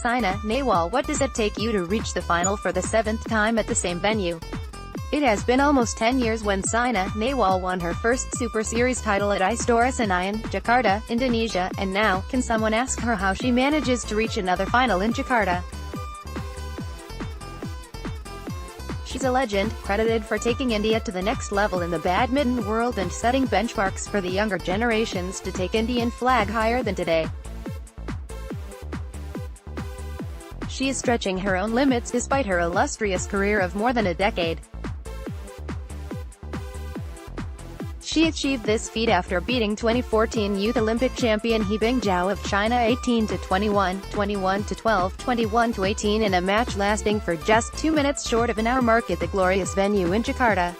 Saina Nehwal, what does it take you to reach the final for the 7th time at the same venue? It has been almost 10 years when Saina Nehwal won her first Superseries title at Istora Senayan, Jakarta, Indonesia, and now, can someone ask her how she manages to reach another final in Jakarta? She's a legend, credited for taking India to the next level in the badminton world and setting benchmarks for the younger generations to take Indian flag higher than today. She is stretching her own limits despite her illustrious career of more than a decade. She achieved this feat after beating 2014 Youth Olympic champion He Bingjiao of China 18-21, 21-12, 21-18 in a match lasting for just 2 minutes short of an hour mark at the glorious venue in Jakarta.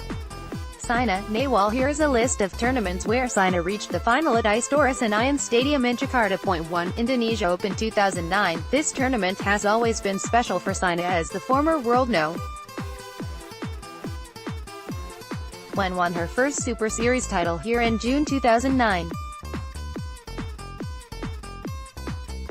Saina Nehwal. Here is a list of tournaments where Saina reached the final at Istora Senayan Stadium in Jakarta. 1. Indonesia Open 2009. This tournament has always been special for Saina as the former world no. When won her first Super Series title here in June 2009.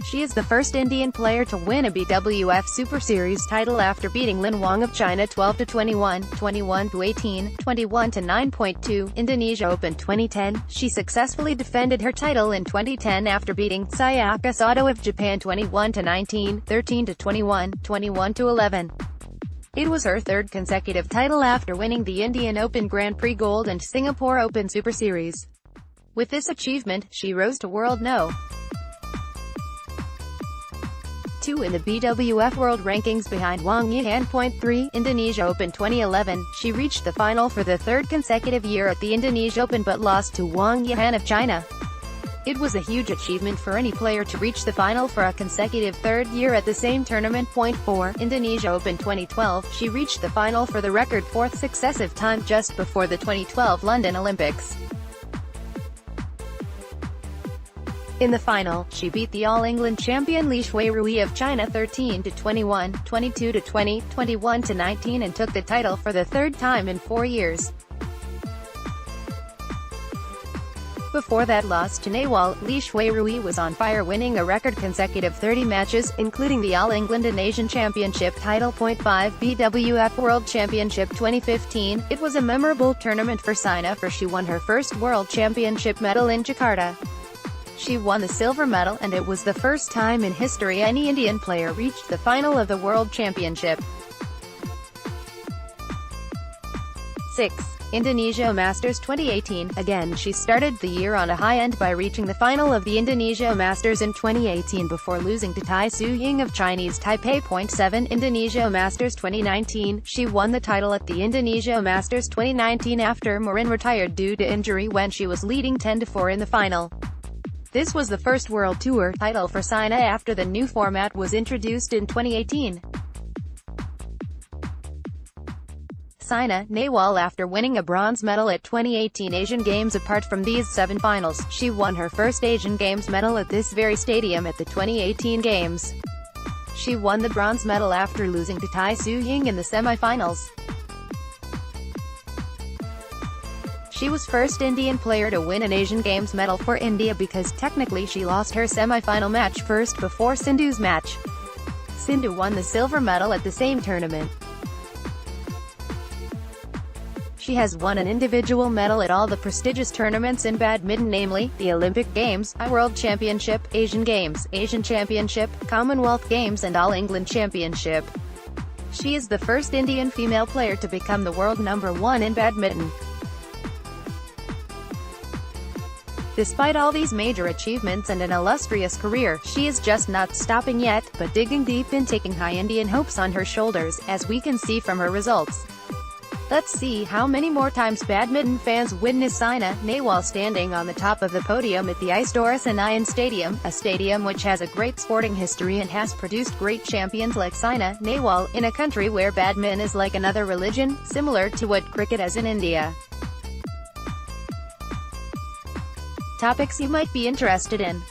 She is the first Indian player to win a BWF Super Series title after beating Lin Wang of China 12-21, 21-18, 21-9.2. Indonesia Open 2010. She successfully defended her title in 2010 after beating Sayaka Sato of Japan 21-19, 13-21, 21-11. It was her third consecutive title after winning the Indian Open Grand Prix Gold and Singapore Open Super Series. With this achievement, she rose to world no. 2 in the BWF World Rankings behind Wang Yihan. 3. Indonesia Open 2011. She reached the final for the third consecutive year at the Indonesia Open but lost to Wang Yihan of China. It was a huge achievement for any player to reach the final for a consecutive third year at the same tournament. 4. Indonesia Open 2012. She reached the final for the record fourth successive time just before the 2012 London Olympics. In the final, she beat the All England champion Li Shuirui of China 13-21, 22-20, 21-19 and took the title for the third time in 4 years. Before that loss to Nehwal, Li Shuirui was on fire, winning a record consecutive 30 matches, including the All England and Asian Championship title. 5. BWF World Championship 2015. It was a memorable tournament for Saina for she won her first World Championship medal in Jakarta. She won the silver medal, and it was the first time in history any Indian player reached the final of the World Championship. 6. Indonesia Masters 2018. Again, she started the year on a high end by reaching the final of the Indonesia Masters in 2018 before losing to Tai Tzu-Ying of Chinese Taipei. 7. Indonesia Masters 2019. She won the title at the Indonesia Masters 2019 after Marin retired due to injury when she was leading 10-4 in the final. This was the first World Tour title for Saina after the new format was introduced in 2018. Saina Nehwal. After winning a bronze medal at 2018 Asian Games, apart from these 7 finals, she won her first Asian Games medal at this very stadium at the 2018 Games. She won the bronze medal after losing to Tai Tzu-Ying in the semi-finals. She was first Indian player to win an Asian Games medal for India because technically she lost her semi-final match first before Sindhu's match. Sindhu won the silver medal at the same tournament. She has won an individual medal at all the prestigious tournaments in badminton, namely, the Olympic Games, World Championship, Asian Games, Asian Championship, Commonwealth Games and All England Championship. She is the first Indian female player to become the world #1 in badminton. Despite all these major achievements and an illustrious career, she is just not stopping yet, but digging deep in, taking high Indian hopes on her shoulders, as we can see from her results. Let's see how many more times badminton fans witness Saina Nehwal standing on the top of the podium at the Istora Senayan Stadium, a stadium which has a great sporting history and has produced great champions like Saina Nehwal, in a country where badminton is like another religion, similar to what cricket is in India. Topics you might be interested in.